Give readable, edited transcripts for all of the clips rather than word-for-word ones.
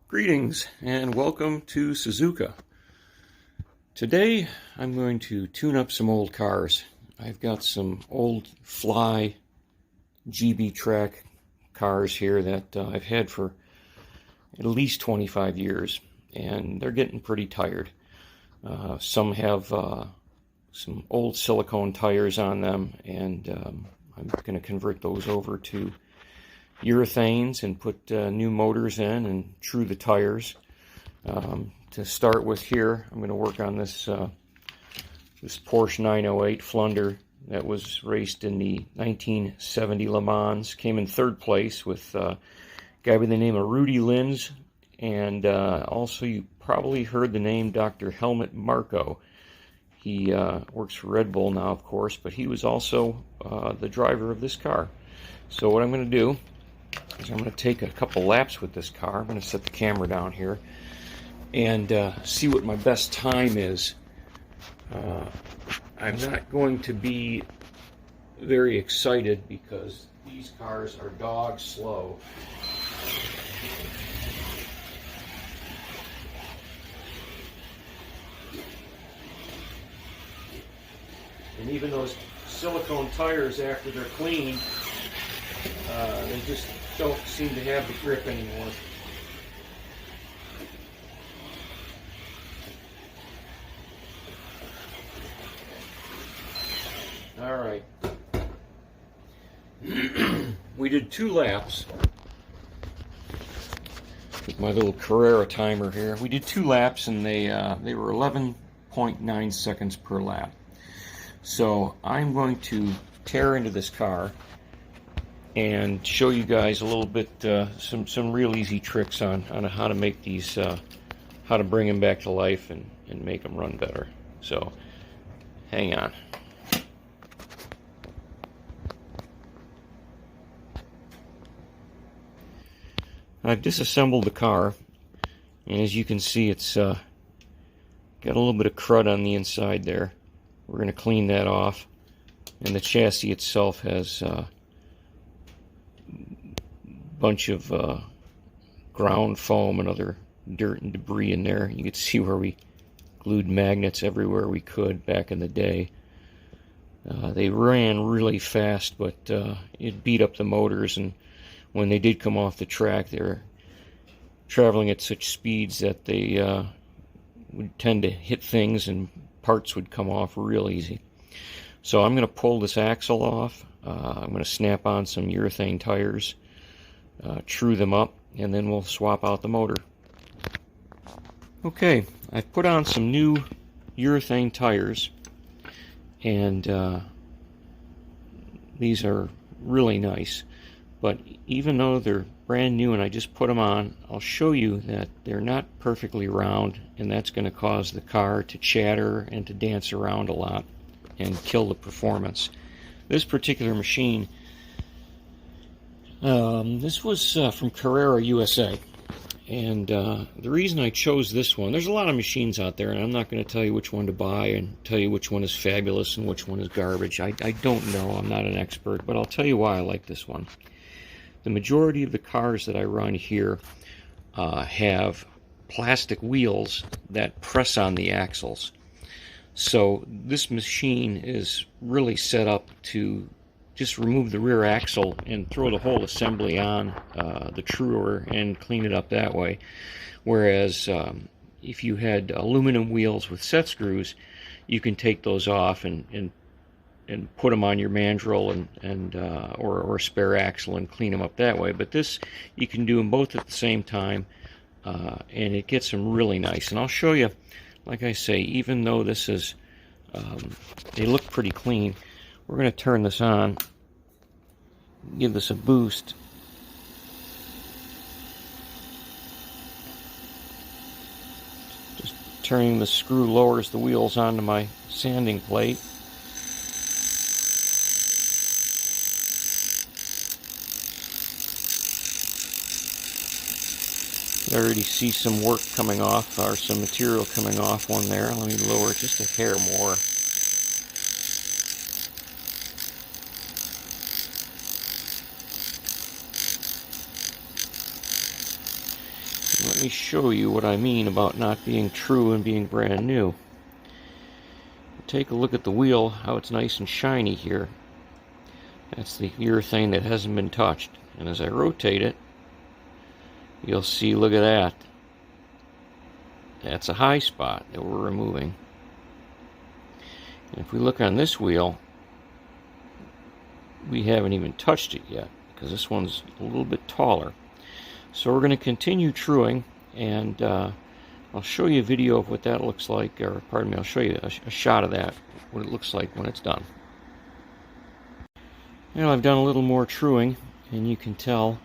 Greetings and welcome to Suzuka. Today I'm going to tune up some old cars. I've got some old Fly GB track cars here that I've had for at least 25 years, and they're getting pretty tired. Some have some old silicone tires on them, and I'm going to convert those over to urethanes and put new motors in and true the tires. To start with here, I'm going to work on this this Porsche 908 Flunder that was raced in the 1970 Le Mans. Came in third place with a guy by the name of Rudy Linz, and also you probably heard the name Dr. Helmut Marko. He works for Red Bull now, of course, but he was also the driver of this car. So what I'm going to do is I'm going to take a couple laps with this car. I'm going to set the camera down here and see what my best time is. I'm not going to be very excited because these cars are dog slow. And even those silicone tires, after they're cleaned, they just don't seem to have the grip anymore. All right. We did 2 laps with my little Carrera timer here. We did 2 laps, and they were 11.9 seconds per lap. So I'm going to tear into this car and show you guys a little bit some real easy tricks on how to make these how to bring them back to life and make them run better. So hang on. I've disassembled the car, and as you can see, it's got a little bit of crud on the inside there. We're going to clean that off, and the chassis itself has a bunch of ground foam and other dirt and debris in there. You can see where we glued magnets everywhere we could back in the day. They ran really fast, but it beat up the motors, and when they did come off the track, they were traveling at such speeds that they would tend to hit things and parts would come off real easy. So I'm going to pull this axle off. I'm going to snap on some urethane tires, true them up, and then we'll swap out the motor. Okay, I've put on some new urethane tires, and these are really nice. But even though they're brand new and I just put them on, I'll show you that they're not perfectly round, and that's going to cause the car to chatter and to dance around a lot and kill the performance. This particular machine, this was from Carrera USA, and the reason I chose this one, there's a lot of machines out there, and I'm not going to tell you which one to buy and tell you which one is fabulous and which one is garbage. I don't know, I'm not an expert, but I'll tell you why I like this one. The majority of the cars that I run here have plastic wheels that press on the axles. So this machine is really set up to just remove the rear axle and throw the whole assembly on the truer and clean it up that way. Whereas if you had aluminum wheels with set screws, you can take those off and put them on your mandrel or spare axle and clean them up that way. But this, you can do them both at the same time, and it gets them really nice. And I'll show you, like I say, even though this is, they look pretty clean, we're going to turn this on, give this a boost. Just turning the screw lowers the wheels onto my sanding plate. I already see some work coming off, or some material coming off one there. Let me lower it just a hair more. Let me show you what I mean about not being true and being brand new. Take a look at the wheel, how it's nice and shiny here. That's the urethane that hasn't been touched. And as I rotate it, you'll see, look at that. That's a high spot that we're removing. And if we look on this wheel, we haven't even touched it yet because this one's a little bit taller. So we're going to continue truing, and I'll show you a video of what that looks like, or pardon me, I'll show you a shot of that, what it looks like when it's done. Now I've done a little more truing, and you can tell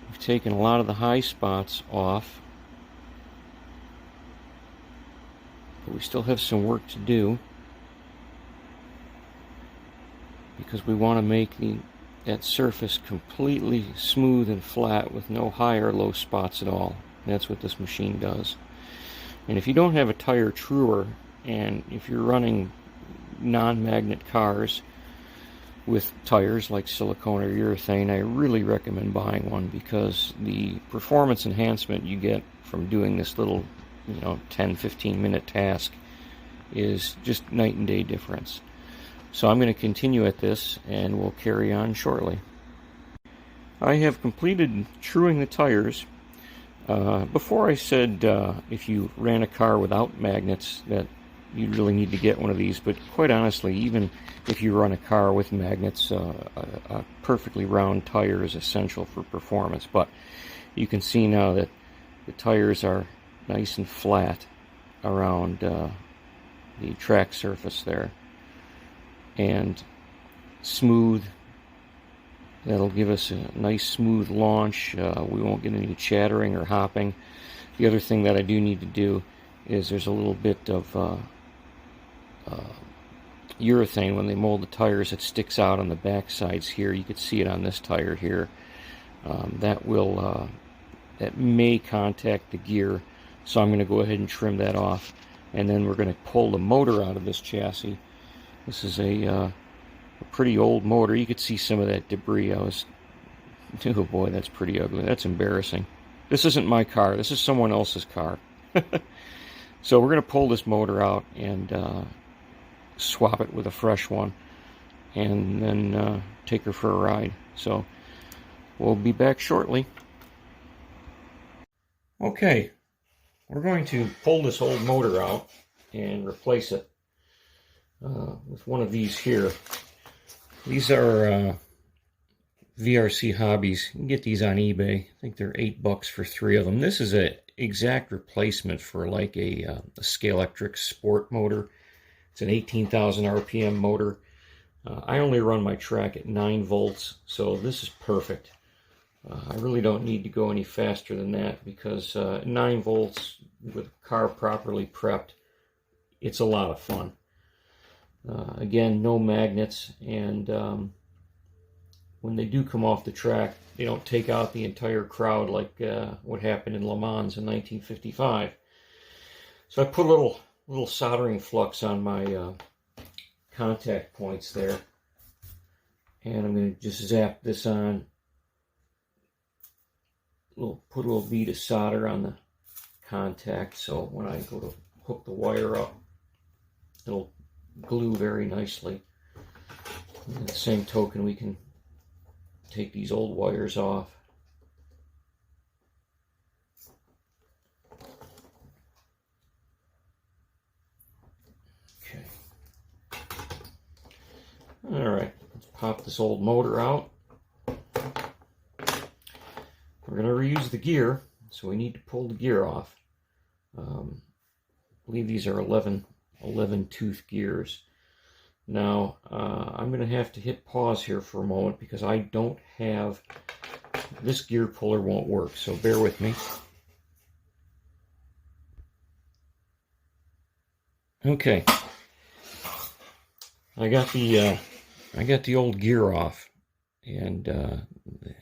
we've taken a lot of the high spots off, but we still have some work to do because we want to make that surface completely smooth and flat with no high or low spots at all. That's what this machine does. And if you don't have a tire truer, and if you're running non-magnet cars with tires like silicone or urethane, I really recommend buying one because the performance enhancement you get from doing this little 10-15 minute task is just night and day difference. So I'm going to continue at this, and we'll carry on shortly. I have completed truing the tires. Before I said if you ran a car without magnets that you'd really need to get one of these, but quite honestly, even if you run a car with magnets, a perfectly round tire is essential for performance. But you can see now that the tires are nice and flat around the track surface there, and smooth. That'll give us a nice smooth launch. We won't get any chattering or hopping. The other thing that I do need to do is there's a little bit of urethane when they mold the tires that sticks out on the back sides here. You could see it on this tire here. That may contact the gear, so I'm going to go ahead and trim that off, and then we're going to pull the motor out of this chassis. This is a pretty old motor. You could see some of that debris. Oh boy, that's pretty ugly. That's embarrassing. This isn't my car. This is someone else's car. So we're going to pull this motor out and swap it with a fresh one, and then take her for a ride. So we'll be back shortly. Okay, we're going to pull this old motor out and replace it with one of these here. These are VRC Hobbies. You can get these on eBay. I think they're $8 for 3 of them. This is an exact replacement for like a Scalextric sport motor. It's an 18,000 RPM motor. I only run my track at 9 volts, so this is perfect. I really don't need to go any faster than that because 9 volts with a car properly prepped, it's a lot of fun. Again, no magnets, and when they do come off the track, they don't take out the entire crowd like what happened in Le Mans in 1955. So I put a little soldering flux on my contact points there, and I'm going to just zap this on. Put a little bead of solder on the contact, so when I go to hook the wire up, it'll glue very nicely. And at the same token, we can take these old wires off. Okay. All right, let's pop this old motor out. We're going to reuse the gear, so we need to pull the gear off. I believe these are 11 tooth gears. Now, I'm going to have to hit pause here for a moment because I don't have, this gear puller won't work, so bear with me. Okay, I got the old gear off, and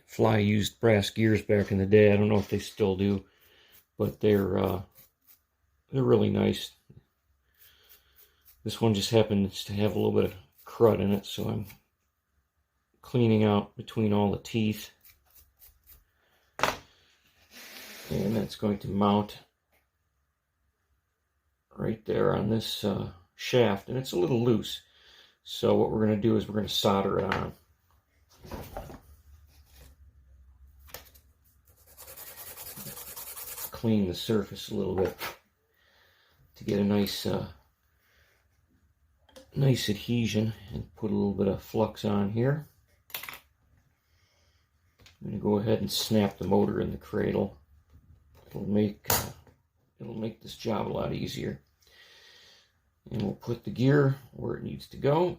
Fly used brass gears back in the day. I don't know if they still do, but they're really nice. This one just happens to have a little bit of crud in it, so I'm cleaning out between all the teeth. And that's going to mount right there on this shaft, and it's a little loose. So what we're going to do is we're going to solder it on. Clean the surface a little bit to get a nice nice adhesion, and put a little bit of flux on here. I'm going to go ahead and snap the motor in the cradle. It'll make this job a lot easier. And we'll put the gear where it needs to go.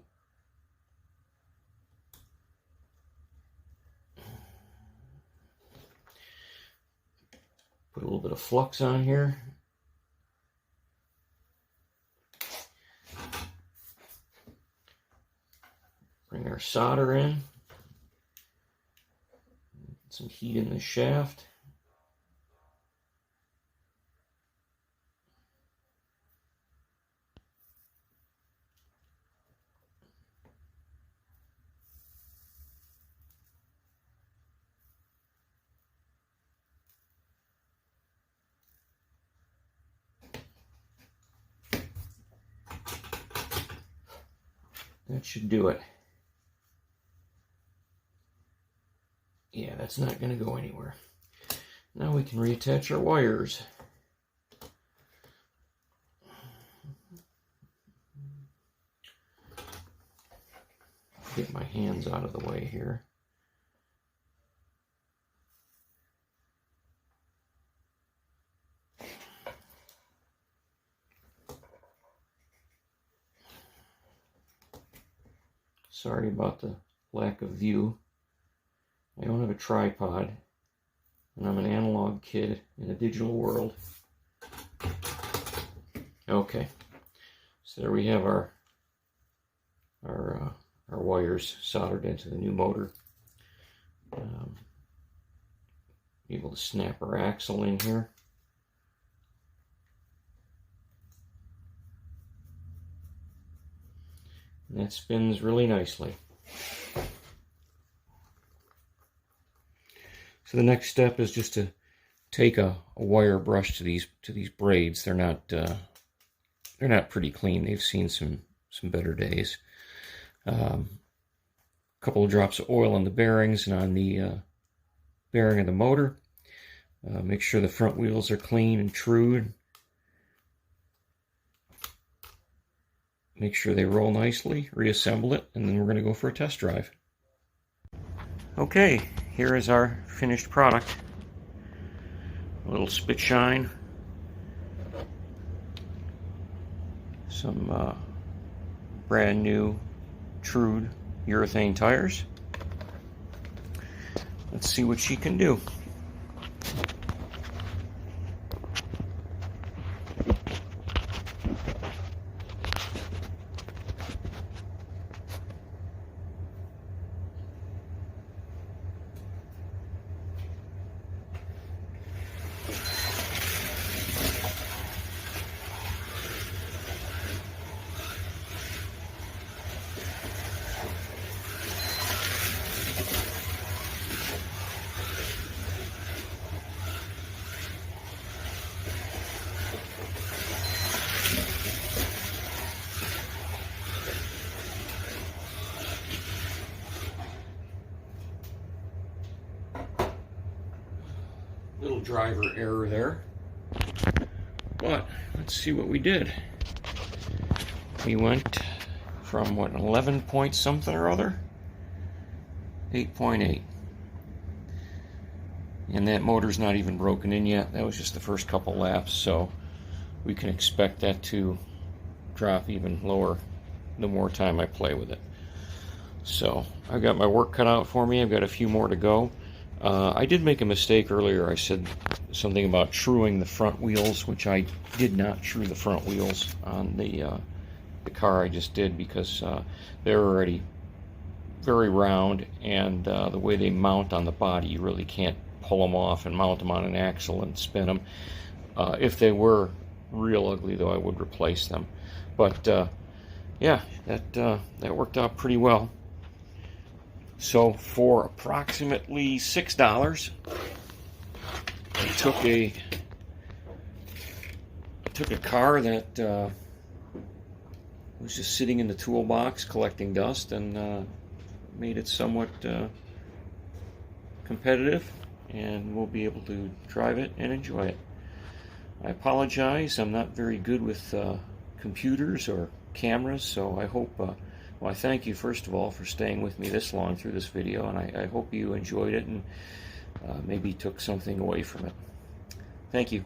Put a little bit of flux on here. Bring our solder in. Get some heat in the shaft. That should do it. Yeah, that's not going to go anywhere. Now we can reattach our wires. Get my hands out of the way here. Sorry about the lack of view. I don't have a tripod, and I'm an analog kid in a digital world. Okay, so there we have our wires soldered into the new motor. Able to snap our axle in here. And that spins really nicely. So the next step is just to take a wire brush to these braids. They're not pretty clean. They've seen some better days. A couple of drops of oil on the bearings and on the bearing of the motor. Make sure the front wheels are clean and true. Make sure they roll nicely, reassemble it, and then we're going to go for a test drive. Okay, here is our finished product. A little spit shine. Some brand new Trude urethane tires. Let's see what she can do. Little driver error there, but let's see what we did. We went from what, 11 point something or other, 8.8, and that motor's not even broken in yet. That was just the first couple laps, so we can expect that to drop even lower the more time I play with it. So I've got my work cut out for me. I've got a few more to go. I did make a mistake earlier. I said something about truing the front wheels, which I did not true the front wheels on the car I just did, because they're already very round, and the way they mount on the body, you really can't pull them off and mount them on an axle and spin them. If they were real ugly, though, I would replace them. But yeah, that worked out pretty well. So for approximately $6, a took a car that was just sitting in the toolbox collecting dust, and made it somewhat competitive, and we'll be able to drive it and enjoy it. I apologize, I'm not very good with computers or cameras, so I hope, well, I thank you first of all for staying with me this long through this video, and I hope you enjoyed it and maybe took something away from it. Thank you.